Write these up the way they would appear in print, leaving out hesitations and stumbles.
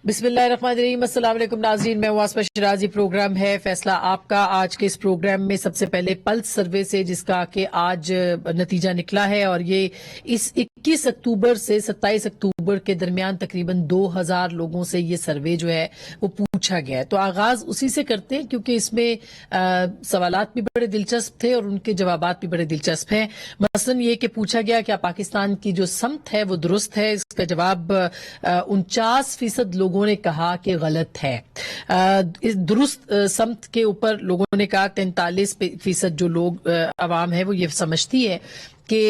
بسم اللہ الرحمن الرحیم۔ السلام علیکم ناظرین، میں واسمہ شرازی۔ پروگرام ہے فیصلہ آپ کا۔ آج کے اس پروگرام میں سب سے پہلے پلس سروے سے، جس کا کہ آج نتیجہ نکلا ہے، اور یہ اس 21 اکتوبر سے 27 اکتوبر کے درمیان تقریباً 2000 لوگوں سے یہ سروے جو ہے وہ پوچھا گیا ہے۔ تو آغاز اسی سے کرتے ہیں، کیونکہ اس میں سوالات بھی بڑے دلچسپ تھے اور ان کے جوابات بھی بڑے دلچسپ ہیں۔ مثلاً یہ کہ پوچھا گیا کیا پاکستان کی جو سمت ہے وہ درست ہے؟ اس کا جواب 49% لوگوں نے کہا کہ غلط ہے۔ اس درست سمت کے اوپر لوگوں نے کہا 43% جو لوگ عوام ہے وہ یہ سمجھتی ہے کہ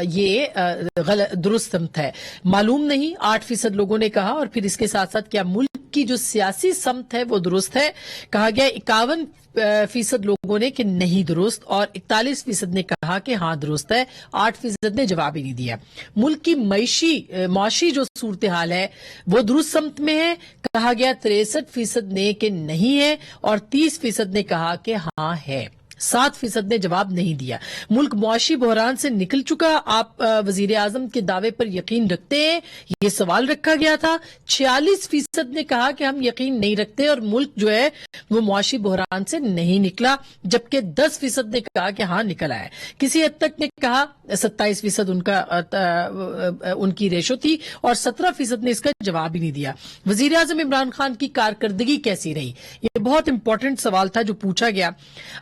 یہ درست سمت ہے۔ معلوم نہیں 8% لوگوں نے کہا، اور پھر اس کے ساتھ ساتھ کیا ملک کی جو سیاسی سمت ہے وہ درست ہے؟ کہا گیا 51% لوگوں نے کہ نہیں درست، اور 41% نے کہا کہ ہاں درست ہے۔ 8% نے جواب ہی نہیں دیا۔ ملک کی معاشی جو صورتحال ہے وہ درست سمت میں ہے، کہا گیا 63% نے کہ نہیں ہے، اور 30% نے کہا کہ ہاں ہے۔ 7% نے جواب نہیں دیا۔ ملک معاشی بحران سے نکل چکا، آپ وزیر اعظم کے دعوے پر یقین رکھتے ہیں؟ یہ سوال رکھا گیا تھا۔ 46% نے کہا کہ ہم یقین نہیں رکھتے، اور ملک جو ہے وہ معاشی بحران سے نہیں نکلا، جبکہ 10% نے کہا کہ ہاں نکلا ہے۔ کسی حد تک نے کہا 27% ان کی ریشو تھی، اور 17% نے اس کا جواب ہی نہیں دیا۔ وزیر اعظم عمران خان کی کارکردگی کیسی رہی؟ یہ بہت امپورٹنٹ سوال تھا جو پوچھا گیا۔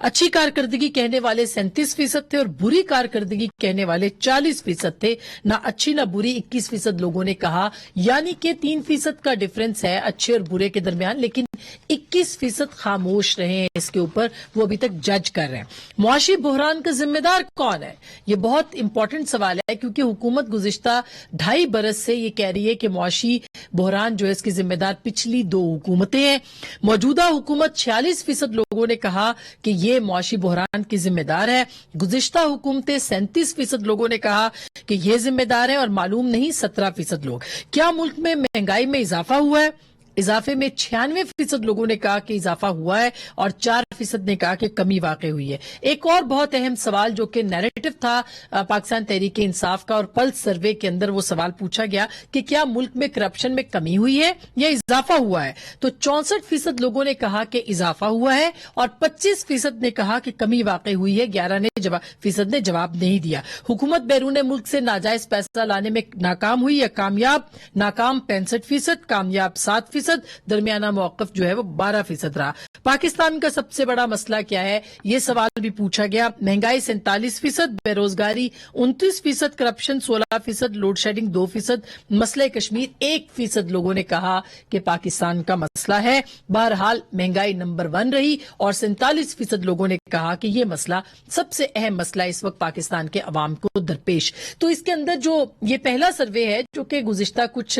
اچھی کارکردگی کہنے والے 37% تھے، اور بری کارکردگی کہنے والے 40% تھے۔ نہ اچھی نہ بری 21% لوگوں نے کہا، یعنی کہ 3% کا ڈیفرنس ہے اچھے اور برے کے درمیان، لیکن 21% خاموش رہے ہیں اس کے اوپر، وہ ابھی تک جج کر رہے ہیں۔ معاشی بحران کا ذمہ دار کون ہے؟ یہ بہت امپورٹنٹ سوال ہے، کیونکہ حکومت گزشتہ 2.5 برس سے یہ کہہ رہی ہے کہ معاشی بحران جو ہے اس کی ذمہ دار پچھلی 2 حکومتیں ہیں۔ موجودہ حکومت 46% لوگوں نے کہا کہ یہ معاشی بحران کی ذمہ دار ہے۔ گزشتہ حکومتیں 37% لوگوں نے کہا کہ یہ ذمہ دار ہے، اور معلوم نہیں 17% لوگ۔ کیا ملک میں مہنگائی میں اضافہ ہوا ہے؟ اضافے میں 96% لوگوں نے کہا کہ اضافہ ہوا ہے، اور 4% نے کہا کہ کمی واقع ہوئی ہے۔ ایک اور بہت اہم سوال جو کہ نیریٹو تھا پاکستان تحریک انصاف کا، اور پلس سروے کے اندر وہ سوال پوچھا گیا کہ کیا ملک میں کرپشن میں کمی ہوئی ہے یا اضافہ ہوا ہے؟ تو 64% لوگوں نے کہا کہ اضافہ ہوا ہے، اور 25% نے کہا کہ کمی واقع ہوئی ہے۔ 11% نے جواب نہیں دیا۔ حکومت بیرون ملک سے ناجائز پیسہ لانے میں ناکام ہوئی یا کامیاب؟ ناکام 65%، کامیاب 7%، درمیانہ موقف جو ہے وہ 12% رہا۔ پاکستان کا سب سے بڑا مسئلہ کیا ہے؟ یہ سوال بھی پوچھا گیا۔ مہنگائی 47%، بے روزگاری 29%، کرپشن 16%، لوڈ شیڈنگ 2%، مسئلہ کشمیر 1% لوگوں نے کہا کہ پاکستان کا مسئلہ ہے۔ بہرحال مہنگائی نمبر 1 رہی، اور 47% لوگوں نے کہا کہ یہ مسئلہ سب سے اہم مسئلہ اس وقت پاکستان کے عوام کو درپیش۔ تو اس کے اندر جو یہ پہلا سروے ہے جو کہ گزشتہ کچھ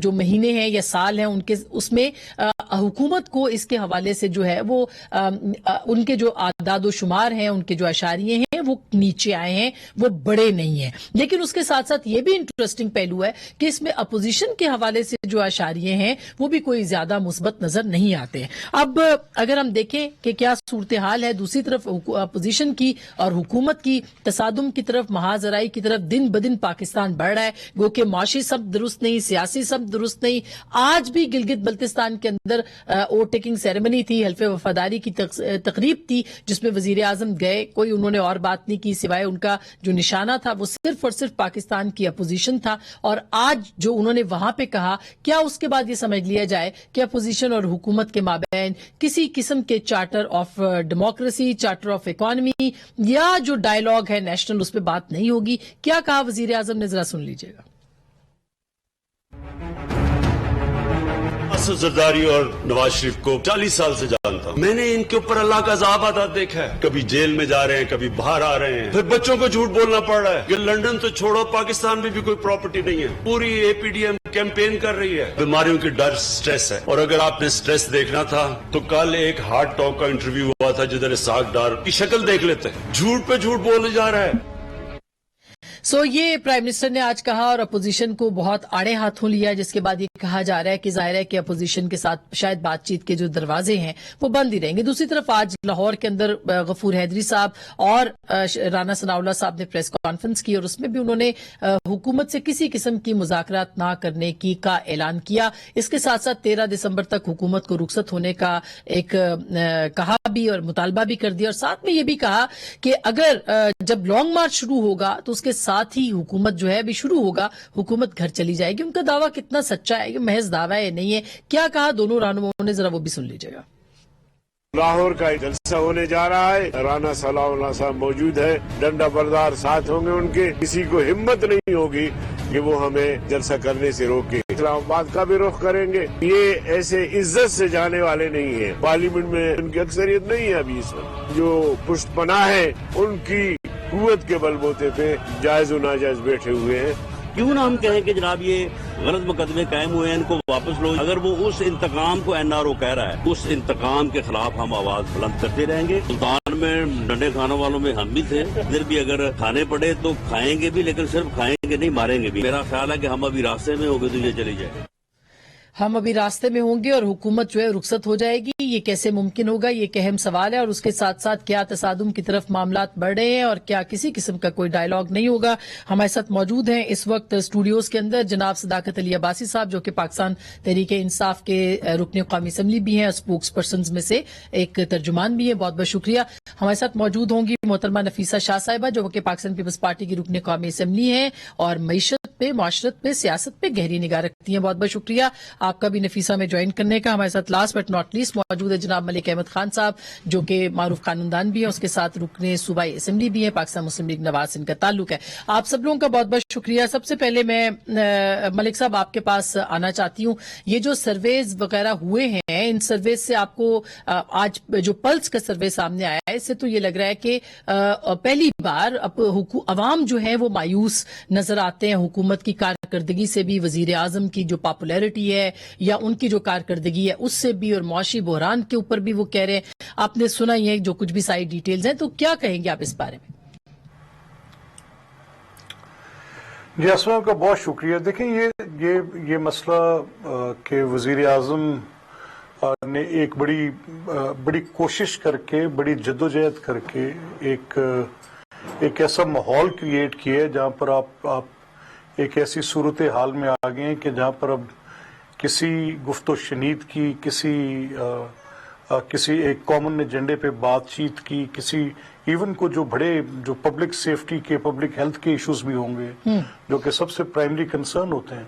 جو مہینے ہیں یا سال ہیں اس میں حکومت کو اس کے حوالے سے جو ہے وہ ان کے جو اعداد و شمار ہیں، ان کے جو اشاریے ہیں وہ نیچے آئے ہیں، وہ بڑے نہیں ہیں۔ لیکن اس کے ساتھ ساتھ یہ بھی انٹرسٹنگ پہلو ہے کہ اس میں اپوزیشن کے حوالے سے جو اشاریے ہیں وہ بھی کوئی زیادہ مثبت نظر نہیں آتے ہیں۔ اب اگر ہم دیکھیں کہ کیا صورتحال ہے، دوسری طرف اپوزیشن کی اور حکومت کی تصادم کی طرف، محاذرائی کی طرف دن بدن پاکستان بڑھ رہا ہے۔ گو کہ معاشی سب درست نہیں، سیاسی سب درست نہیں۔ آج بھی گلگت بلتستان کے اندر اوور ٹیکنگ سیریمنی تھی، حلف وفاداری کی تقریب تھی، جس میں وزیر اعظم گئے، کوئی انہوں نے اور بات نہیں کی سوائے ان کا جو نشانہ تھا وہ صرف اور صرف پاکستان کی اپوزیشن تھا۔ اور آج جو انہوں نے وہاں پہ کہا، کیا اس کے بعد یہ سمجھ لیا جائے کہ اپوزیشن اور حکومت کے مابین کسی قسم کے charter of democracy, charter of economy یا جو ڈائیلاگ ہے نیشنل، اس پہ بات نہیں ہوگی؟ کیا کہا وزیر اعظم نے، ذرا سن لیجئے گا۔ اسد زرداری اور نواز شریف کو 40 سال سے جانتا ہوں۔ میں نے ان کے اوپر اللہ کا عذاب آتا دیکھا ہے، کبھی جیل میں جا رہے ہیں، کبھی باہر آ رہے ہیں، پھر بچوں کو جھوٹ بولنا پڑ رہا ہے کہ لندن تو چھوڑو، پاکستان میں بھی کوئی پراپرٹی نہیں ہے۔ پوری اے پی ڈی ایم کیمپین کر رہی ہے۔ بیماریوں کی ڈر سٹریس ہے، اور اگر آپ نے سٹریس دیکھنا تھا تو کل ایک ہارٹ ٹاک کا انٹرویو ہوا تھا جدھر اسحاق ڈار کی شکل دیکھ لیتے ہیں، جھوٹ پہ جھوٹ بولنے جا رہا ہے۔ سو یہ پرائم منسٹر نے آج کہا اور اپوزیشن کو بہت آڑے ہاتھوں لیا، جس کے بعد یہ کہا جا رہا ہے کہ ظاہر ہے کہ اپوزیشن کے ساتھ شاید بات چیت کے جو دروازے ہیں وہ بند ہی رہیں گے۔ دوسری طرف آج لاہور کے اندر غفور حیدری صاحب اور رانا ثناءاللہ صاحب نے پریس کانفرنس کی اور اس میں بھی انہوں نے حکومت سے کسی قسم کی مذاکرات نہ کرنے کی کا اعلان کیا۔ اس کے ساتھ ساتھ 13 دسمبر تک حکومت کو رخصت ہونے کا ایک کہا بھی اور مطالبہ بھی کر دیا، اور ساتھ میں یہ بھی کہا کہ اگر جب لانگ مارچ شروع ہوگا تو اس کے ساتھ ہی حکومت جو ہے ابھی شروع ہوگا، حکومت گھر چلی جائے گی۔ ان کا دعویٰ کتنا سچا ہے، یہ محض دعویٰ ہے نہیں ہے، کیا کہا دونوں رہنماؤں نے، ذرا وہ بھی سن لیجیے گا۔ لاہور کا جلسہ ہونے جا رہا ہے، رانا ثناءاللہ صاحب موجود ہے، ڈنڈا بردار ساتھ ہوں گے ان کے، کسی کو ہمت نہیں ہوگی کہ وہ ہمیں جلسہ کرنے سے روکے۔ اسلام آباد کا بھی رخ کریں گے، یہ ایسے عزت سے جانے والے نہیں ہیں، پارلیمنٹ میں ان کی اکثریت نہیں ہے ابھی اس وقت، جو پشت پناہ ہے ان کی قوت کے بل بوتے پہ جائز و ناجائز بیٹھے ہوئے ہیں۔ کیوں نہ ہم کہیں کہ جناب یہ غلط مقدمے قائم ہوئے ہیں، ان کو واپس لو۔ اگر وہ اس انتقام کو این آر او کہہ رہا ہے، اس انتقام کے خلاف ہم آواز بلند کرتے رہیں گے۔ سلطان میں ڈنڈے کھانے والوں میں ہم بھی تھے، ادھر بھی اگر کھانے پڑے تو کھائیں گے بھی، لیکن صرف کھائیں گے نہیں، ماریں گے بھی۔ میرا خیال ہے کہ ہم ابھی راستے میں ہو گئے تو یہ چلی جائے، ہم ابھی راستے میں ہوں گے اور حکومت جو ہے رخصت ہو جائے گی، یہ کیسے ممکن ہوگا، یہ ایک اہم سوال ہے۔ اور اس کے ساتھ ساتھ کیا تصادم کی طرف معاملات بڑھ رہے ہیں اور کیا کسی قسم کا کوئی ڈائیلاگ نہیں ہوگا۔ ہمارے ساتھ موجود ہیں اس وقت اسٹوڈیوز کے اندر جناب صداقت علی عباسی صاحب، جو کہ پاکستان تحریک انصاف کے رکن قومی اسمبلی بھی ہیں، اسپوکس پرسنز میں سے ایک ترجمان بھی ہیں، بہت بہت شکریہ۔ ہمارے ساتھ موجود ہوں گی محترمہ نفیسہ شاہ صاحبہ، جو کہ پاکستان پیپلز پارٹی کی رکن قومی اسمبلی ہیں اور معیشت پہ، معاشرت پہ، سیاست پہ گہری نگاہ رکھتی ہیں۔ بہت بہت شکریہ آپ کا بھی نفیسہ میں جوائن کرنے کا۔ ہمارے ساتھ لاسٹ بٹ ناٹ لیسٹ موجود ہے جناب ملک احمد خان صاحب، جو کہ معروف قانوندان بھی ہیں، اس کے ساتھ رکن صوبائی اسمبلی بھی ہیں، پاکستان مسلم لیگ نواز ان کا تعلق ہے۔ آپ سب لوگوں کا بہت بہت شکریہ۔ سب سے پہلے میں ملک صاحب آپ کے پاس آنا چاہتی ہوں، یہ جو سرویز وغیرہ ہوئے ہیں، ان سرویز سے آپ کو آج جو پلس کا سروے سامنے آیا ہے، اس سے تو یہ لگ رہا ہے کہ پہلی بار اب عوام جو ہے وہ مایوس نظر آتے ہیں حکومت کی کارکردگی سے بھی، وزیر اعظم کی جو پاپولیرٹی ہے یا ان کی جو کارکردگی ہے اس سے بھی، اور معاشی بحران کے اوپر بھی وہ کہہ رہے ہیں۔ آپ نے سنا ہی ہے جو کچھ بھی ساری ڈیٹیلز ہیں، تو کیا کہیں گے آپ اس بارے میں؟ جی اسلام کا بہت شکریہ۔ دیکھیں یہ مسئلہ کہ وزیر اعظم نے ایک بڑی کوشش کر کے، بڑی جدوجہد کر کے ایک ایسا ماحول کریٹ کیا ہے جہاں پر آپ ایک ایسی صورتحال میں آ گئے ہیں کہ جہاں پر اب کسی گفت و شنید کی، کسی ایک کامن ایجنڈے پہ بات چیت کی، کسی ایون کو جو پبلک سیفٹی کے، پبلک ہیلتھ کے ایشوز بھی ہوں گے جو کہ سب سے پرائمری کنسرن ہوتے ہیں،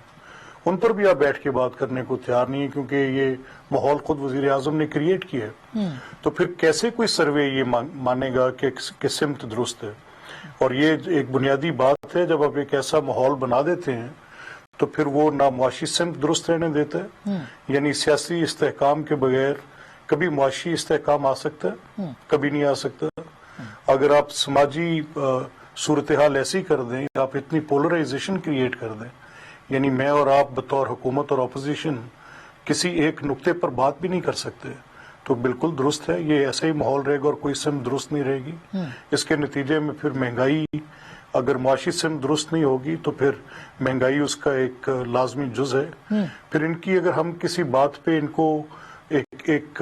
ان پر بھی آپ بیٹھ کے بات کرنے کو تیار نہیں ہے، کیونکہ یہ ماحول خود وزیر اعظم نے کریٹ کیا ہے۔ تو پھر کیسے کوئی سروے یہ مانے گا کہ سمت درست ہے؟ اور یہ ایک بنیادی بات ہے، جب آپ ایک ایسا ماحول بنا دیتے ہیں تو پھر وہ نہ معاشی سمت درست رہنے دیتا ہے، یعنی سیاسی استحکام کے بغیر کبھی معاشی استحکام آ سکتا ہے، کبھی نہیں آ سکتا۔ اگر آپ سماجی صورتحال ایسی کر دیں، آپ اتنی پولرائزیشن کریٹ کر دیں، یعنی میں اور آپ بطور حکومت اور اپوزیشن کسی ایک نقطے پر بات بھی نہیں کر سکتے، تو بالکل درست ہے، یہ ایسا ہی ماحول رہے گا اور کوئی سمت درست نہیں رہے گی۔ اس کے نتیجے میں پھر مہنگائی، اگر معاشی سمت درست نہیں ہوگی تو پھر مہنگائی اس کا ایک لازمی جز ہے۔ پھر ان کی اگر ہم کسی بات پہ ان کو ایک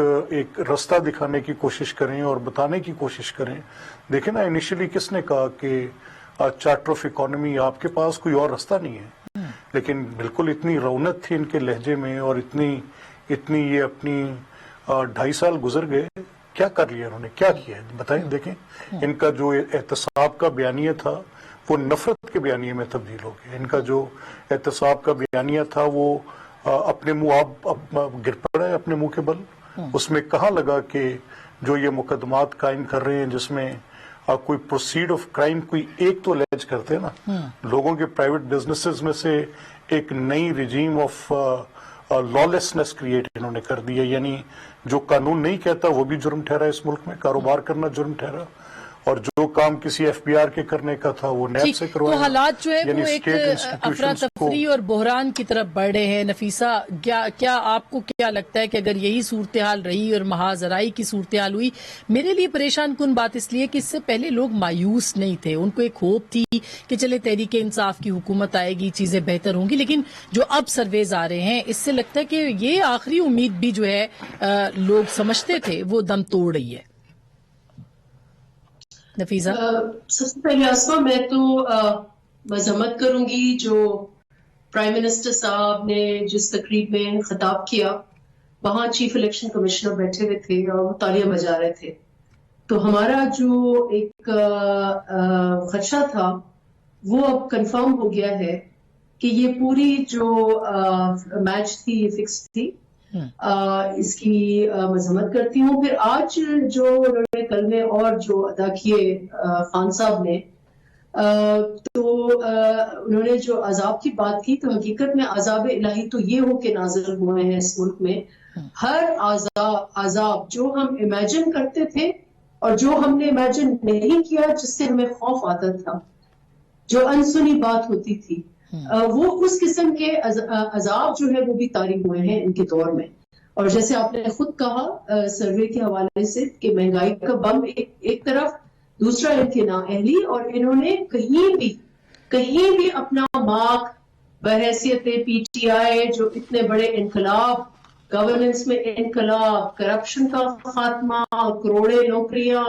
رستہ دکھانے کی کوشش کریں اور بتانے کی کوشش کریں، دیکھیں نا انیشلی کس نے کہا کہ چارٹر آف اکانومی، آپ کے پاس کوئی اور رستہ نہیں ہے، لیکن بالکل اتنی رونق تھی ان کے لہجے میں، اور اتنی یہ اپنی 2.5 سال گزر گئے، کیا کر لیا انہوں نے، کیا کیا ہے بتائیں۔ دیکھیں ان کا جو احتساب کا بیانیہ تھا وہ نفرت کے بیانیے میں تبدیل ہو گیا، ان کا جو احتساب کا بیانیہ تھا وہ اپنے منہ آپ گر پڑا ہے اپنے منہ کے بل۔ اس میں کہاں لگا کہ جو یہ مقدمات قائم کر رہے ہیں جس میں کوئی پروسیڈ آف کرائم کوئی ایک تو لیج کرتے ہیں نا، لوگوں کے پرائیویٹ بزنسز میں سے ایک نئی رجیم آف لالسنس کریٹ انہوں نے کر دیا، یعنی جو قانون نہیں کہتا وہ بھی جرم ٹھہرا اس ملک میں، کاروبار کرنا جرم ٹھہرا، اور جو کام کسی FBR کے کرنے کا تھا وہ نیب سے تو کروائے. حالات جو ہے وہ ایک افراتفری اور بحران کی طرف بڑھ رہے ہیں. نفیسہ کیا آپ کو کیا لگتا ہے کہ اگر یہی صورتحال رہی اور مہاجرائی کی صورتحال ہوئی؟ میرے لیے پریشان کن بات اس لیے کہ اس سے پہلے لوگ مایوس نہیں تھے، ان کو ایک ہوپ تھی کہ چلے تحریک انصاف کی حکومت آئے گی، چیزیں بہتر ہوں گی، لیکن جو اب سرویز آ رہے ہیں اس سے لگتا ہے کہ یہ آخری امید بھی جو ہے لوگ سمجھتے تھے وہ دم توڑ رہی ہے. نفیسہ؟ سب سے پہلے آسما میں تو مذمت کروں گی جو پرائم منسٹر صاحب نے جس تقریب میں خطاب کیا، وہاں چیف الیکشن کمشنر بیٹھے ہوئے تھے اور وہ تالیاں بجا رہے تھے. تو ہمارا جو ایک خدشہ تھا وہ اب کنفرم ہو گیا ہے کہ یہ پوری جو میچ تھی یہ فکس تھی. اس کی مذمت کرتی ہوں. پھر آج جو انہوں نے کلمے اور جو ادا کیے خان صاحب نے، تو انہوں نے جو عذاب کی بات کی، تو حقیقت میں عذاب الہی تو یہ ہو کے نازل ہوئے ہیں اس ملک میں. ہر عذاب جو ہم امیجن کرتے تھے اور جو ہم نے امیجن نہیں کیا، جس سے ہمیں خوف آتا تھا، جو انسنی بات ہوتی تھی، وہ اس قسم کے عذاب جو ہے وہ بھی طاری ہوئے ہیں ان کے دور میں. اور جیسے آپ نے خود کہا سروے کے حوالے سے کہ مہنگائی کا بم ایک طرف، دوسرا ان کی نااہلی، اور انہوں نے کہیں بھی اپنا مارک بحیثیت PTI جو اتنے بڑے انقلاب، گورننس میں انقلاب، کرپشن کا خاتمہ، کروڑے نوکریاں،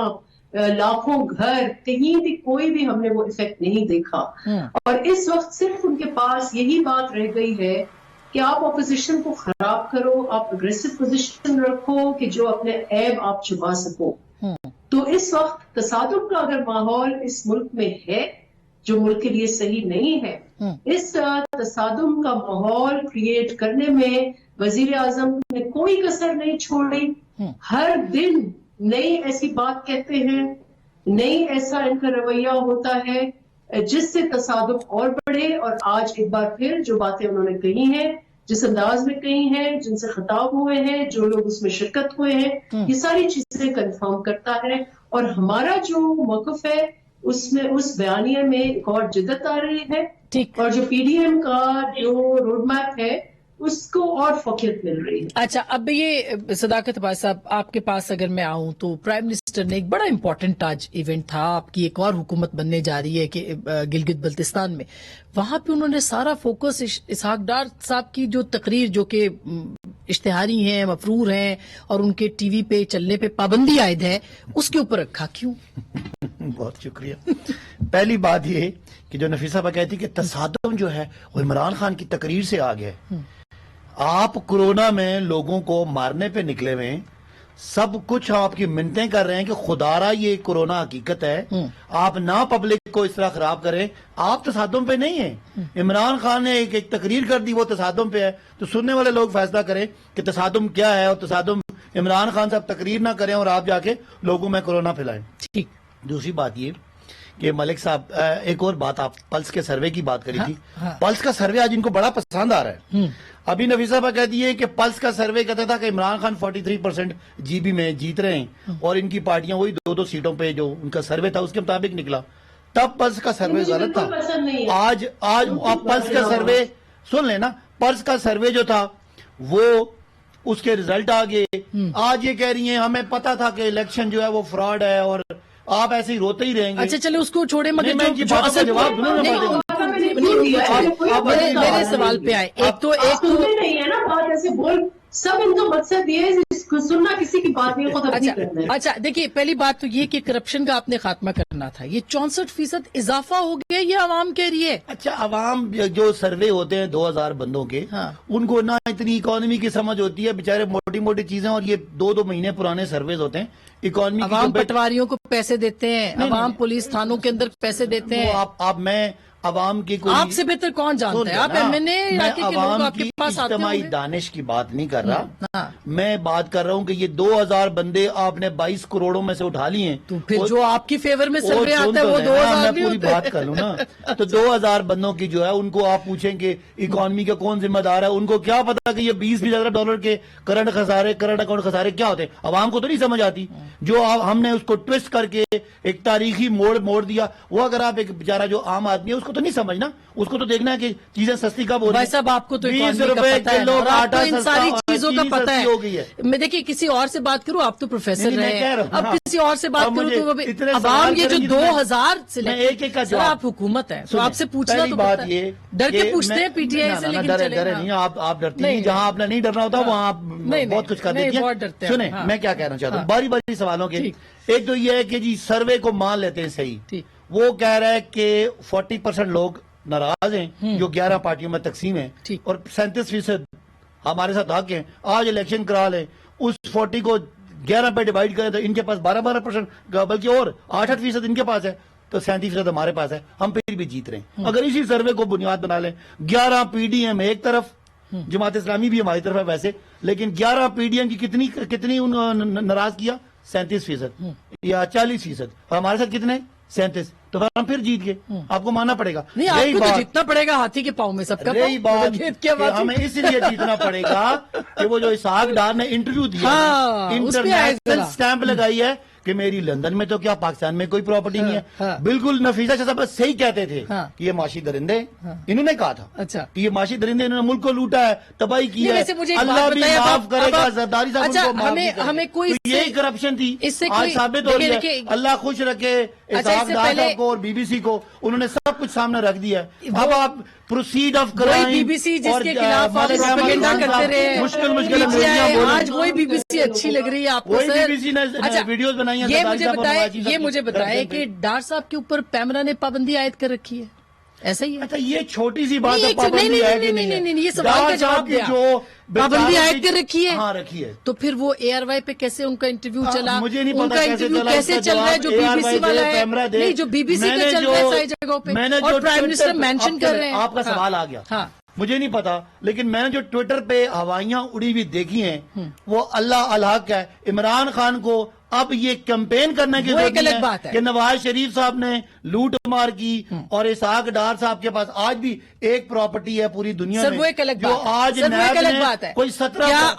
لاکھوں گھر، کہیں بھی کوئی بھی ہم نے وہ ایفیکٹ نہیں دیکھا. اور اس وقت صرف ان کے پاس یہی بات رہ گئی ہے کہ آپ اپوزیشن کو خراب کرو، آپ اگریسو پوزیشن رکھو کہ جو اپنے عیب آپ چھپا سکو. تو اس وقت تصادم کا اگر ماحول اس ملک میں ہے جو ملک کے لیے صحیح نہیں ہے، اس تصادم کا ماحول کریٹ کرنے میں وزیر اعظم نے کوئی کسر نہیں چھوڑی. ہر دن نئی ایسی بات کہتے ہیں، نئی ایسا ان کا رویہ ہوتا ہے جس سے تصادم اور بڑھے. اور آج ایک بار پھر جو باتیں انہوں نے کہی ہیں، جس انداز میں کہی ہیں، جن سے خطاب ہوئے ہیں، جو لوگ اس میں شرکت ہوئے ہیں، یہ ساری چیزیں کنفرم کرتا ہے. اور ہمارا جو موقف ہے اس میں، اس بیانیے میں ایک اور جدت آ رہی ہے، اور جو PDM کا جو روڈ میپ ہے اس کو اور فوقیت مل رہی ہے. اچھا، اب یہ صداقت عباس صاحب آپ کے پاس اگر میں آؤں تو پرائم منسٹر نے ایک بڑا امپورٹنٹ آج ایونٹ تھا، آپ کی ایک اور حکومت بننے جا رہی ہے کہ گلگت بلتستان میں، وہاں پہ انہوں نے سارا فوکس اسحاق ڈار صاحب کی جو تقریر جو کہ اشتہاری ہیں، مفرور ہیں اور ان کے ٹی وی پہ چلنے پہ پابندی عائد ہے، اس کے اوپر رکھا. کیوں؟ بہت شکریہ. پہلی بات یہ کہ جو نفیسہ صاحبہ کہتی کہ تصادم جو ہے وہ عمران خان کی تقریر سے آ گیا ہے. آپ کورونا میں لوگوں کو مارنے پہ نکلے ہوئے، سب کچھ آپ کی منتیں کر رہے ہیں کہ خدا را یہ کورونا حقیقت ہے، آپ نہ پبلک کو اس طرح خراب کریں. آپ تصادم پہ نہیں ہیں. عمران خان نے ایک تقریر کر دی، وہ تصادم پہ ہے. تو سننے والے لوگ فیصلہ کریں کہ تصادم کیا ہے، اور تصادم عمران خان صاحب تقریر نہ کریں اور آپ جا کے لوگوں میں کورونا پھیلائیں. ٹھیک. دوسری بات یہ کہ ملک صاحب ایک اور بات، آپ پلس کے سروے کی بات کری تھی. پلس کا سروے آج ان کو بڑا پسند آ رہا ہے. ابھی نفیسہ صاحبہ کہتی ہے کہ پلس کا سروے کہتا تھا کہ عمران خان 43% GB میں جیت رہے ہیں اور ان کی پارٹیاں وہی 2 سیٹوں پہ جو ان کا سروے تھا اس کے مطابق نکلا. تب پلس کا سروے غلط تھا. آج آپ پلس کا سروے سن لیں نا، پلس کا سروے جو تھا وہ اس کے ریزلٹ آ گئے. آج یہ کہہ رہی ہیں ہمیں پتا تھا کہ الیکشن جو ہے وہ فراڈ ہے اور آپ ایسے ہی روتے ہی رہیں گے. اچھا چلے اس کو چھوڑے، مگر جواب میرے سوال پہ آئے. ایک تو نہیں ہے نا بات ایسے بول، سب ان کا مقصد یہ ہے سننا کسی کی بات نہیں، خود اپنی کرنا ہے. اچھا دیکھیے، پہلی بات تو یہ کہ کرپشن کا آپ نے خاتمہ کرنا تھا. یہ 64% اضافہ ہو گیا، یہ عوام کہہ رہی ہے. اچھا، عوام جو سروے ہوتے ہیں 2000 بندوں کے، ان کو نہ اتنی اکانومی کی سمجھ ہوتی ہے، بیچارے موٹی موٹی چیزیں، اور یہ 2 مہینے پرانے سرویز ہوتے ہیں. اکانومی عوام پٹواریوں کو پیسے دیتے ہیں، عوام پولیس تھانوں کے اندر پیسے دیتے ہیں. آپ میں عوام کی کوئی آپ سے بہتر کون جانتا ہے؟ آپ ایم این اے میں علاقے کے لوگ عوام آپ کے کی پاس آتے اجتماعی ہوں گے؟ دانش کی بات نہیں کر رہا، ہاں۔ میں بات کر رہا ہوں کہ یہ 2000 بندے آپ نے 22 کروڑوں میں سے اٹھا لیے ہیں، تو پھر جو آپ کی فیور میں سروے آتا ہے وہ میں 2000 نہیں پوری ہوتے۔ بات کر لوں نا، تو 2000 بندوں کی جو ہے ان کو آپ پوچھیں کہ اکانومی کا کون ذمہ دار ہے، ان کو کیا پتا کہ یہ 20,000 کے کرنٹ خسارے، کرنٹ اکاؤنٹ خسارے کیا ہوتے ہیں؟ عوام کو تو نہیں سمجھ آتی، جو ہم نے اس کو ٹویسٹ کر کے ایک تاریخی موڑ دیا، وہ اگر آپ ایک بیچارہ جو عام آدمی ہے اس کو تو نہیں سمجھنا، اس کو تو دیکھنا ہے کہ چیزیں سستی کب ہو رہی بھائی ہیں۔ صاحب آپ کو تو 20 اکانومی کا روپے پتہ ہے نا، کلو اور آپ کو آٹا ان سستا ساری ہوا ہے، چیزوں کا چینی پتہ سستی ہو گئی ہے۔ ہے۔ میں دیکھیے کسی اور سے بات کروں، آپ تو پروفیسر نہیں، میں رہے کہہ ہیں، رہا ہوں، اب ہاں۔ کسی اور سے بات اب کروں مجھے تو وہ بھی اتنے عوام سوال یہ جو کریں گے، 2000 سے میں ایک ایک کا سر جواب، آپ حکومت ہے تو سنیں، آپ سے پوچھنا پہلی تو بات بات یہ ڈر کے کہ پوچھتے ہیں پی ٹی آئی سے، لیکن چلے ڈرے نہیں، آپ ڈرتی نہیں، جہاں آپ نے نہیں ڈرنا ہوتا وہاں آپ بہت کچھ کر دیتی بہت ڈرتے ہیں۔ ہیں، سنیں ہاں۔ میں کیا کہنا چاہتا ہوں، ہاں۔ باری باری سوالوں کے، ایک تو یہ ہے کہ جی سروے کو مان لیتے ہیں صحیح، ٹھیک۔ وہ کہہ رہا ہے کہ 40% لوگ ناراض ہیں جو 11 پارٹیوں میں تقسیم ہیں، ٹھیک۔ اور 37% ہمارے ساتھ حق ہیں، آج الیکشن کرا لیں، اس 40 کو 11 پہ ڈیوائیڈ کریں تو ان کے پاس 12% بلکہ اور 8% ان کے پاس ہے، تو 37% ہمارے پاس ہے، ہم پھر بھی جیت رہے ہیں۔ اگر اسی سروے کو بنیاد بنا لیں، 11 پی ڈی ایم ایک طرف، جماعت اسلامی بھی ہماری طرف ہے ویسے، لیکن 11 پی ڈی ایم کی کتنی ناراض کیا؟ 37% یا 40%، اور ہمارے ساتھ کتنے؟ 37، تو ہم پھر جیت گئے، آپ کو ماننا پڑے گا۔ نہیں آپ کو تو جیتنا پڑے گا ہاتھی کے پاؤں میں سب کا رہی بات کیا کہ ہمیں اس لیے جیتنا پڑے گا کہ وہ جو اسحاق ڈار نے انٹرویو دیا ہاں، اس پہ آئے انٹرنیشنل ذرا۔ سٹیمپ لگائی ہے کہ میری لندن میں تو کیا پاکستان میں کوئی پراپرٹی نہیں ہے، ہاں۔ بالکل نفیسہ شاہ صاحب صحیح کہتے تھے ہاں۔ کہ یہ معاشی درندے انہوں نے کہا تھا اچھا۔ کہ یہ معاشی درندے انہوں نے ملک کو لوٹا ہے، تباہی کی ہے، ویسے مجھے ایک اللہ بات بھی بتائیے، معاف کرے گا، زرداری صاحب ان اچھا، کو معاف نہیں کرے گا۔ ہمیں کوئی تو یہی کرپشن تھی، اس سے آج کوئی ثابت ہو رہی ہے، دیکھیے، اللہ خوش رکھے اچھا، اس اسحاق سے ڈار پہلے صاحب کو اور بی بی سی کو، انہوں نے سب کچھ سامنے رکھ دیا ہے۔ اب آپ پروسیڈ آف وہی کرائم بی بی سی جس کے خلاف آپ پروپیگنڈا کرتے رہے، مشکل PTI آج وہی بی بی سی اچھی لگ رہی ہے آپ کو وہی سر؟ بی بی سی نے اچھا، ویڈیوز بنائی ہیں، یہ زرداری مجھے صاحب اور بتائیں، نواز شریف یہ صاحب مجھے کی بتائیں طرف کہ ڈار صاحب کے اوپر پیمرا نے پابندی عائد کر رکھی ہے، ایسا ہی ہے؟ اچھا یہ چھوٹی سی بات نہیں، ہے، نہیں، پابندی ہے کہ نہیں، نہیں نہیں، ہے؟ یہ سوال کا ڈار جواب صاحب کی دیا، جو پابندی عائد کر رکھی ہے، ہاں رکھی ہے، تو پھر وہ اے آر وائی پہ کیسے ان کا انٹرویو چلا؟ مجھے نہیں ان پتا کا کیسے انٹرویو چلا، کیسے چل رہا ہے جو بی بی سی والا ہے؟ نہیں، جو بی بی سی کا چل رہا ہے ساری جگہوں پہ، اور پرائم منسٹر مینشن کر رہے ہیں۔ آپ کا سوال آ گیا، ہاں، مجھے نہیں پتا، لیکن میں نے جو ٹویٹر پہ ہوائیاں اڑی ہوئی دیکھی ہیں وہ اللہ الحق ہے۔ عمران خان کو اب یہ کیمپین کرنے کی وہ ضرورت ایک الگ نہیں بات ہے ہے کہ نواز شریف صاحب نے لوٹ مار کی اور اسحاق ڈار صاحب کے پاس آج بھی ایک پراپرٹی ہے پوری دنیا سر میں وہ ایک الگ جو بات ہے، آج سر وہ ایک نیب الگ نے بات ہے، کوئی 17 کیا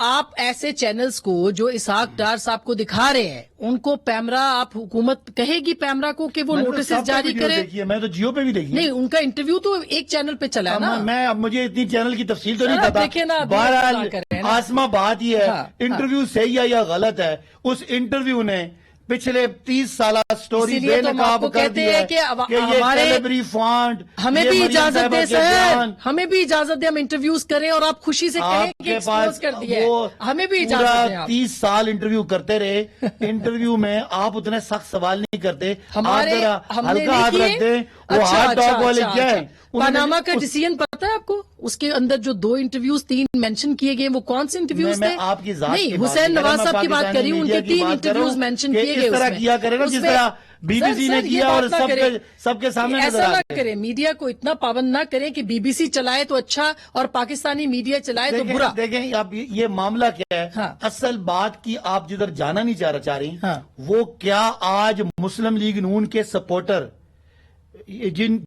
آپ ایسے چینلز کو جو اسحاق ڈار صاحب کو دکھا رہے ہیں ان کو پیمرا، آپ حکومت کہے گی پیمرا کو کہ وہ میں نے تو نوٹسز سب پہ جاری ویڈیو کرے؟ دیکھی ہے، میں تو جیو پہ بھی دیکھی ہے۔ نہیں، ان کا انٹرویو تو ایک چینل پہ چلا ہے نا۔ میں اب مجھے اتنی چینل کی تفصیل تو سر، نہیں آپ پتا، دیکھیں نا، ابھی بہرحال اطلاع کر رہے ہیں نا۔ آسما بات یہ ہاں، ہے انٹرویو صحیح ہے یا غلط ہے، اس انٹرویو نے پچھلے 30 سالہ سٹوری اسی لیے بے تو ہم آپ نقاب کو کر کہتے دی ہیں ہے کہ یہ ہمارے کیلیبری فانٹ، ہمیں یہ بھی مریم اجازت صاحبہ دے کے سر، بیان، ہمیں بھی اجازت دے، ہم انٹرویوز کریں اور آپ خوشی سے کہیں آپ کہ کے ایکسپوز پاس کر دیا ہے، وہ ہمیں بھی پورا اجازت دیں آپ۔ 30 سال انٹرویو کرتے رہے، انٹرویو میں آپ اتنے سخت سوال نہیں کرتے، آپ ہمارے ذرا ہم نے ہلکا نہیں ہاتھ رکھ دیں، وہ ہاتھ ڈاگ والے کیا ہیں؟ پاناما کا ڈیسیژن پتا ہے آپ کو؟ اس کے اندر جو 2 انٹرویوز 3 مینشن کیے گئے وہ کون سے انٹرویوز میں تھے؟ آپ کی ذات کی نہیں، بات حسین نہیں کر رہا، نواز میں صاحب کی بات کر رہی ہوں، ان کے پاکستانی 3 میڈیا کی بات کر رہا ہوں انٹرویوز مینشن کہ کیے اس گئے طرح اس میں۔ کیا کرے نا اس جس میں- طرح بی بی سی سر، نے یہ کیا بات اور نہ کریں۔ سب کے سامنے نظر ایسا آ نہ گئے۔ کریں، میڈیا کو اتنا پابند نہ کریں کہ بی بی سی چلائے تو اچھا اور پاکستانی میڈیا چلائے تو برا۔ دیکھیں اب یہ معاملہ کیا ہے، ہاں۔ اصل بات کی آپ جدھر جانا نہیں چاہ رہی ہاں۔ وہ کیا آج مسلم لیگ نون کے سپورٹر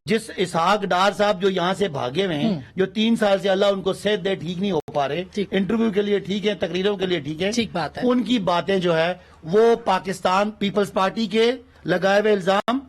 جس اسحاق ڈار صاحب جو یہاں سے بھاگے ہوئے ہیں، جو 3 سال سے اللہ ان کو صحت دے ٹھیک نہیں ہو پا رہے، ٹھیک۔ انٹرویو کے لیے ٹھیک ہے، تقریروں کے لیے ٹھیک ہے، ٹھیک بات ہے۔ ان کی باتیں جو ہے وہ پاکستان پیپلز پارٹی کے لگائے ہوئے الزام،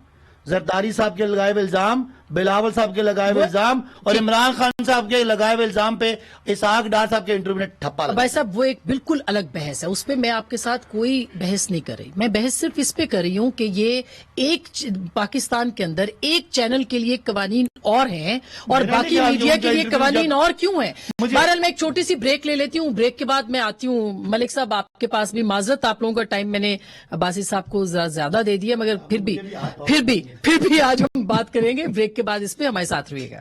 زرداری صاحب کے لگائے ہوئے الزام، بلاول صاحب کے لگائے ہوئے الزام اور عمران خان صاحب کے لگائے ہوئے الزام پہ اسحاق ڈار صاحب کے انٹرویو نے ٹھپا لگا۔ بھائی صاحب وہ ایک بالکل الگ بحث ہے، اس پہ میں آپ کے ساتھ کوئی بحث نہیں کر رہی، میں بحث صرف اس پہ کر رہی ہوں کہ یہ ایک پاکستان کے اندر ایک چینل کے لیے قوانین اور ہیں اور باقی میڈیا کے لیے قوانین اور کیوں ہیں؟ بہرحال میں ایک چھوٹی سی بریک لے لیتی ہوں، بریک کے بعد میں آتی ہوں۔ ملک صاحب آپ کے پاس بھی معذرت، آپ لوگوں کا ٹائم میں نے باسط صاحب کو زیادہ دے دیا، مگر پھر بھی آج ہم بات کریں گے بریک کے بعد، اس پہ ہمارے ساتھ رہیے گا۔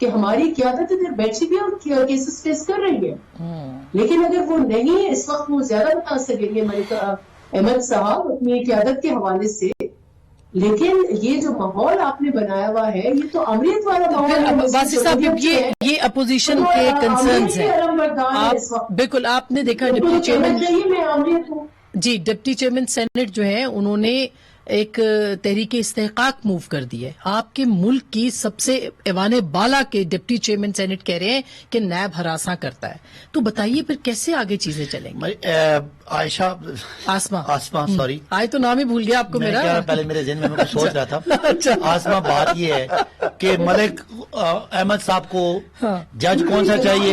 کہ ہماری قیادت ادھر بیٹھی بھی اور کیسز فیس کر رہی ہے. لیکن اگر وہ نہیں اس وقت وہ زیادہ بتا سکیں گے ملکہ احمد صاحب اپنی قیادت کے حوالے سے. لیکن یہ جو ماحول آپ نے بنایا ہوا ہے یہ تو امریت والا ماحول ہے. باسی صاحب یہ اپوزیشن کے کنسرنز ہیں. بالکل آپ نے دیکھا ڈپٹی چیئرمین جی ڈپٹی چیئرمین سینٹ جو ہے انہوں نے ایک تحریک استحقاق موو کر دی ہے. آپ کے ملک کی سب سے ایوان بالا کے ڈپٹی چیئرمین سینٹ کہہ رہے ہیں کہ نیب ہراساں کرتا ہے. تو بتائیے پھر کیسے آگے چیزیں چلیں گی؟ عائشہ آسما سوری آج تو نام ہی بھول گیا آپ کو میرا. پہلے میرے ذہن میں کچھ سوچ رہا تھا. آسما بات یہ ہے کہ ملک احمد صاحب کو جج کون سا چاہیے؟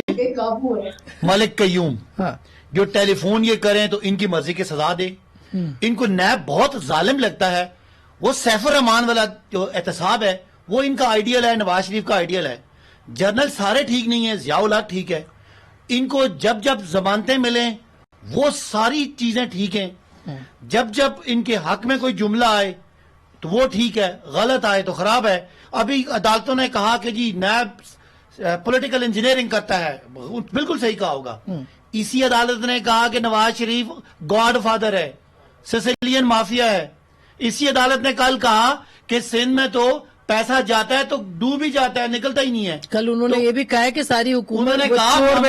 ملک قیوم جو ٹیلی فون یہ کریں تو ان کی مرضی کی سزا دے. ان کو نیب بہت ظالم لگتا ہے. وہ سیف الرحمان والا جو احتساب ہے وہ ان کا آئیڈیل ہے, نواز شریف کا آئیڈیل ہے. جنرل سارے ٹھیک نہیں ہیں, ضیاء الحق ٹھیک ہے. ان کو جب جب ضمانتیں ملیں وہ ساری چیزیں ٹھیک ہیں. جب ان کے حق میں کوئی جملہ آئے تو وہ ٹھیک ہے, غلط آئے تو خراب ہے. ابھی عدالتوں نے کہا کہ جی نیب پولیٹیکل انجینئرنگ کرتا ہے, بالکل صحیح کہا ہوگا. اسی عدالت نے کہا کہ نواز شریف گاڈ فادر ہے, سیسیلین مافیا ہے. اسی عدالت نے کل کہا کہ سندھ میں تو پیسہ جاتا ہے تو ڈوب ہی جاتا ہے, نکلتا ہی نہیں ہے. کل انہوں نے یہ بھی کہا کہ ساری حکومت نے کہا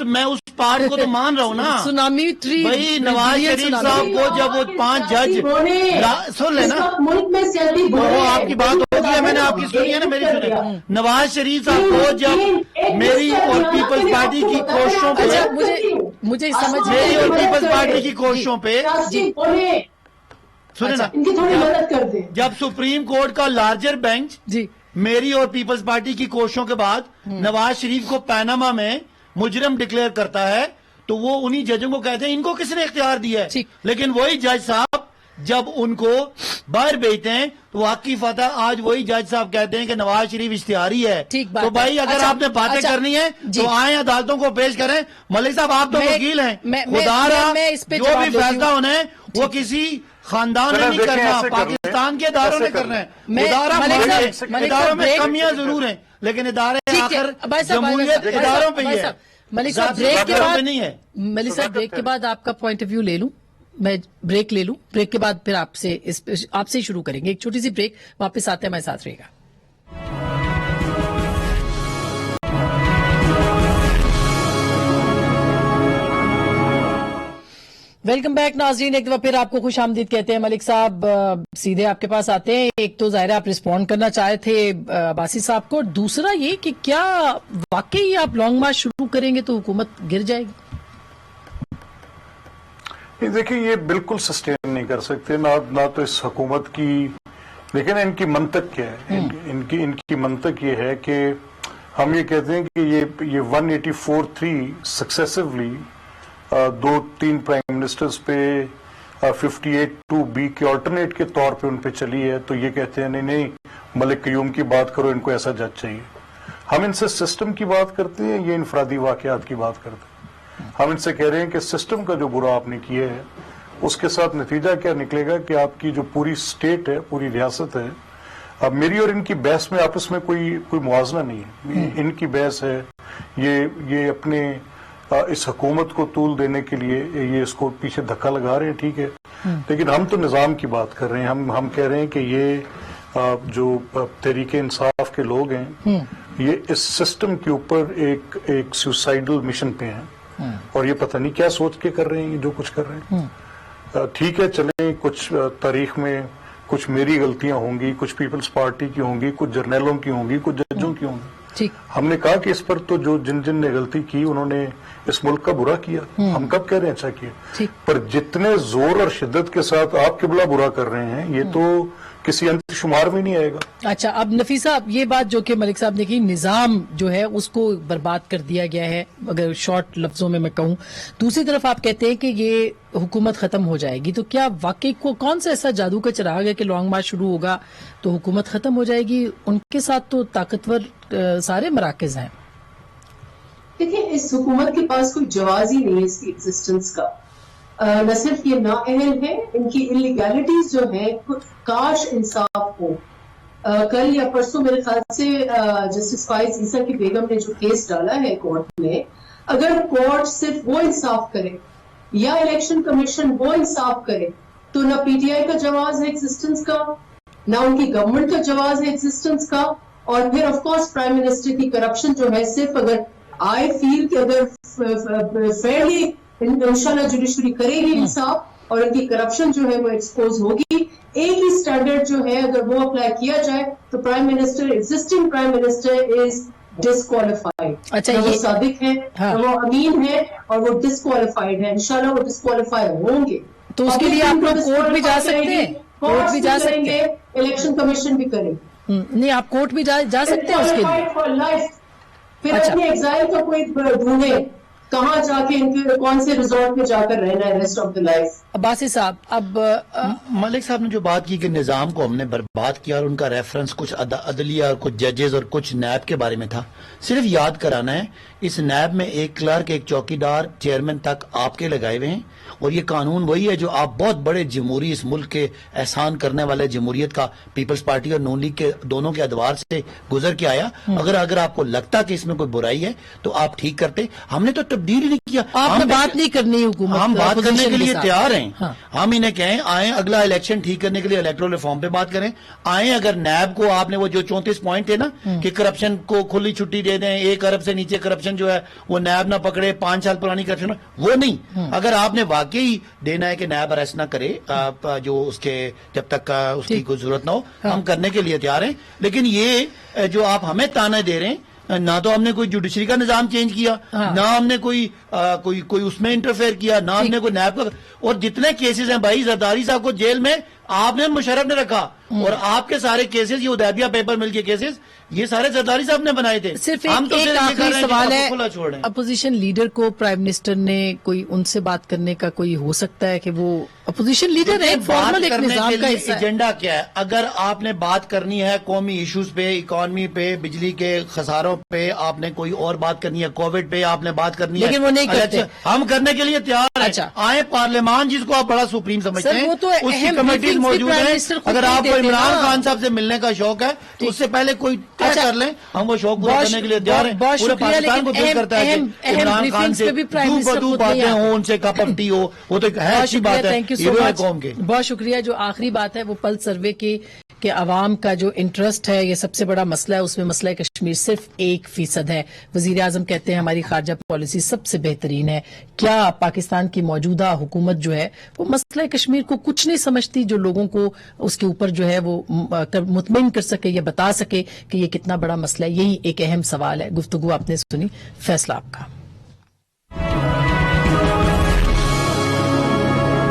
میں اس پارٹ کو تو مان رہا ہوں نا. سونامی ٹری بھائی نواز شریف صاحب کو جب وہ 5 جج سن لیں نا, وہ آپ کی بات ہوگی ہے, میں نے آپ کی سنی ہے نا, میری سنی. نواز شریف صاحب کو جب میری اور پیپلز پارٹی کی کوششوں پہ مجھے سمجھ میری اور پیپلز پارٹی کی کوششوں پہ سنیں نا, جب سپریم کورٹ کا لارجر بینچ جی میری اور پیپلز پارٹی کی کوششوں کے بعد نواز شریف کو پیناما میں مجرم ڈکلیئر کرتا ہے تو وہ انہی ججوں کو کہتے ہیں ان کو کس نے اختیار دیا ہے. لیکن وہی جج صاحب جب ان کو باہر بھیجتے ہیں تو واقعی فتح آج وہی جج صاحب کہتے ہیں کہ نواز شریف اشتہاری ہے. تو بھائی اگر آپ نے باتیں کرنی ہے تو آئیں عدالتوں کو پیش کریں. ملک صاحب آپ تو وکیل ہیں, خدا رہا جو بھی فیصلہ ہونا ہے وہ کسی خاندان نے نہیں کرنا, پاکستان کے اداروں نے کرنا ہے. اداروں میں کمیاں ضرور ہیں لیکن ادارے آخر جمہوریت اداروں پہ ہی ہے. ملک صاحب بریک کے بعد آپ کا پوائنٹ آف ویو لے لوں, میں بریک لے لوں, بریک کے بعد پھر آپ سے شروع کریں گے. ایک چھوٹی سی بریک, واپس آتے ہیں, ہمارے ساتھ رہے گا. ویلکم بیک ناظرین, ایک دفعہ پھر آپ کو خوش آمدید کہتے ہیں. ملک صاحب سیدھے آپ کے پاس آتے ہیں. ایک تو ظاہر آپ رسپونڈ کرنا چاہے تھے باسی صاحب کو, اور دوسرا یہ کہ کیا واقعی آپ لانگ مارچ شروع کریں گے تو حکومت گر جائے گی؟ دیکھیں یہ بالکل سسٹین نہیں کر سکتے, نہ تو اس حکومت کی. لیکن ان کی منطق کیا ہے؟ ان کی منطق یہ ہے کہ ہم یہ کہتے ہیں کہ یہ 184(3) سکسیسولی 2-3 پرائم منسٹرز پہ 58(2)(b) کے آلٹرنیٹ کے طور پہ ان پہ چلی ہے. تو یہ کہتے ہیں نہیں ملک قیوم کی بات کرو, ان کو ایسا جج چاہیے. ہم ان سے سسٹم کی بات کرتے ہیں, یہ انفرادی واقعات کی بات کرتے ہیں. ہم ان سے کہہ رہے ہیں کہ سسٹم کا جو برا آپ نے کیا ہے اس کے ساتھ نتیجہ کیا نکلے گا کہ آپ کی جو پوری سٹیٹ ہے, پوری ریاست ہے, اب میری اور ان کی بحث میں آپس میں کوئی موازنہ نہیں ہے. ان کی بحث ہے یہ اپنے اس حکومت کو طول دینے کے لیے یہ اس کو پیچھے دھکا لگا رہے ہیں, ٹھیک ہے. لیکن ہم تو نظام کی بات کر رہے ہیں. ہم کہہ رہے ہیں کہ یہ جو تحریک انصاف کے لوگ ہیں یہ اس سسٹم کے اوپر ایک سوسائڈل مشن پہ ہیں, اور یہ پتہ نہیں کیا سوچ کے کر رہے ہیں جو کچھ کر رہے ہیں. ٹھیک ہے چلیں, کچھ تاریخ میں کچھ میری غلطیاں ہوں گی, کچھ پیپلز پارٹی کی ہوں گی, کچھ جرنیلوں کی ہوں گی, کچھ ججوں کی ہوں گی. ہم نے کہا کہ اس پر تو جن نے غلطی کی انہوں نے اس ملک کا برا کیا. ہم کب کہہ رہے ہیں اچھا کیا, پر جتنے زور اور شدت کے ساتھ آپ قبلہ برا کر رہے ہیں یہ تو کسی انت شمار میں نہیں آئے گا. اچھا, اب نفیسہ یہ بات جو کہ ملک صاحب نے کی, نظام جو ہے اس کو برباد کر دیا گیا ہے اگر شارٹ لفظوں میں کہوں. دوسری طرف آپ کہتے ہیں کہ یہ حکومت ختم ہو جائے گی, تو کیا واقعی کون سا ایسا جادو کا چراغ ہے کہ لانگ مارچ شروع ہوگا تو حکومت ختم ہو جائے گی؟ ان کے ساتھ تو طاقتور سارے مراکز ہیں. دیکھیں اس حکومت کے پاس کوئی جواز ہی نہیں ہے اس کی ایگزسٹنس کا. نہ صرف یہ نااہل ہے, ان کی انلیگیلٹیز جو ہیں کاش انصاف ہو. کل یا پرسوں میرے خیال سے جسٹس فائز عیسیٰ کی بیگم نے جو کیس ڈالا ہے کورٹ میں، اگر کورٹ صرف وہ انصاف کرے یا الیکشن کمیشن وہ انصاف کرے تو نہ پی ٹی آئی کا جواز ہے ایگزسٹنس کا، نہ ان کی گورنمنٹ کا جواز ہے ایگزسٹنس کا، اور پھر آف کورس پرائم منسٹر کی کرپشن جو ہے صرف اگر آئی فیل کہ اگر فیئرلی انشاءاللہ جوڈیشری کرے گی انصاف اور ان کی کرپشن جو ہے وہ ایکسپوز ہوگی، ایک ہی سٹینڈرڈ جو ہے اگر وہ اپلائی کیا جائے تو prime minister existing prime minister is disqualified. اچھا، وہ یہ صادق ہے، وہ امین ہے، اور وہ ڈسکوالیفائڈ ہے. انشاءاللہ وہ ڈسکوالیفائی ہوں گے. تو اس کے لیے آپ لوگ کورٹ بھی جا سکتے ہیں، کورٹ بھی جا سکتے ہیں، الیکشن کمیشن بھی کرے. نہیں، آپ کورٹ بھی جا سکتے ہیں اس کے لیے. For life. پھر اچھا. اپنی ایگزائل کا کوئی ڈھونڈے کہاں جا کے ان کے کون سے ریزورٹ میں جا کر رہنا ہے rest of the life. Abbasi صاحب، اب ملک صاحب نے جو بات کی کہ نظام کو ہم نے برباد کیا اور ان کا ریفرنس کچھ عدلیہ اور کچھ ججز اور کچھ نیب کے بارے میں تھا، صرف یاد کرانا ہے اس نیب میں ایک کلرک، ایک چوکیدار، چیئرمین تک آپ کے لگائے ہوئے ہیں، اور یہ قانون وہی ہے جو آپ بہت بڑے جمہوری اس ملک کے احسان کرنے والے جمہوریت کا پیپلز پارٹی اور نون لیگ کے دونوں کے ادوار سے گزر کے آیا. اگر آپ کو لگتا کہ اس میں کوئی برائی ہے تو آپ ٹھیک کرتے. ہم نے تو تبدیل ہی نہیں کیا. آپ نے بات نہیں کرنی حکومت، ہم بات کرنے کے لیے تیار ہیں. ہاں. ہم انہیں کہیں آئیں اگلا الیکشن ٹھیک کرنے کے لیے الیکٹورل ریفارم پہ بات کریں. آئیں اگر نیب کو آپ نے وہ جو 34 پوائنٹ تھے نا کہ کرپشن کو کھلی چھٹی دے دیں، 1 ارب سے نیچے کرپشن جو ہے وہ نیب نہ پکڑے، 5 سال پرانی کرپشن وہ نہیں. اگر آپ نے واقعی دینا ہے کہ نیب اریسٹ نہ کرے جو اس کے جب تک اس کی کوئی ضرورت نہ ہو، ہم کرنے کے لیے تیار ہیں. لیکن یہ جو آپ ہمیں تانے دے رہے ہیں، نہ تو ہم نے کوئی جوڈیشری کا نظام چینج کیا، نہ ہم نے کوئی اس میں انٹرفیئر کیا، نہ ہم نے کوئی نیب کا. اور جتنے کیسز ہیں بھائی، زرداری صاحب کو جیل میں آپ نے، مشرف نے رکھا، اور آپ کے سارے کیسز، یہ ادیبیہ پیپر مل کے کیسز، یہ سارے زرداری صاحب نے بنائے تھے. صرف ہم تو ایک آخری سوال ہے، کھلا چھوڑیں. اپوزیشن لیڈر کو پرائم منسٹر نے کوئی ان سے بات کرنے کا کوئی ہو سکتا ہے کہ وہ اپوزیشن لیڈر ہے، فارمل ایک نظام کا حصہ ہے. ایجنڈا کیا ہے؟ اگر آپ نے بات کرنی ہے قومی ایشوز پہ، اکانومی پہ، بجلی کے خساروں پہ، آپ نے کوئی اور بات کرنی ہے، کووڈ پہ آپ نے بات کرنی ہے، لیکن وہ نہیں کرتے. ہم کرنے کے لیے تیار ہیں. اچھا. آئے پارلیمان جس کو آپ بڑا سپریم سمجھتے ہیں، وہ تو اس کی اہم کمیٹیز موجود ہیں. اگر آپ کو عمران خان صاحب سے ملنے کا شوق ہے تو اس سے پہلے کوئی طے کر لیں، ہم وہ شوق پورا کرنے کے لیے تیار ہیں. پورے پاکستان کو دل کرتا ہے کہ عمران خان سے دو بدو باتیں ہوں، ان سے کپ آف ٹی ہو، وہ تو ہے اچھی بات ہے، ہیرو ہے قوم کے. بہت شکریہ. جو آخری بات ہے وہ پلس سروے کہ عوام کا جو انٹرسٹ ہے، یہ سب سے بڑا مسئلہ ہے، اس میں مسئلہ کشمیر صرف 1% ہے. وزیر اعظم کہتے ہیں ہماری خارجہ پالیسی سب سے بہترین ہے. کیا پاکستان کی موجودہ حکومت جو ہے وہ مسئلہ کشمیر کو کچھ نہیں سمجھتی، جو لوگوں کو اس کے اوپر جو ہے وہ مطمئن کر سکے یا بتا سکے کہ یہ کتنا بڑا مسئلہ ہے؟ یہی ایک اہم سوال ہے. گفتگو آپ نے سنی، فیصلہ آپ کا.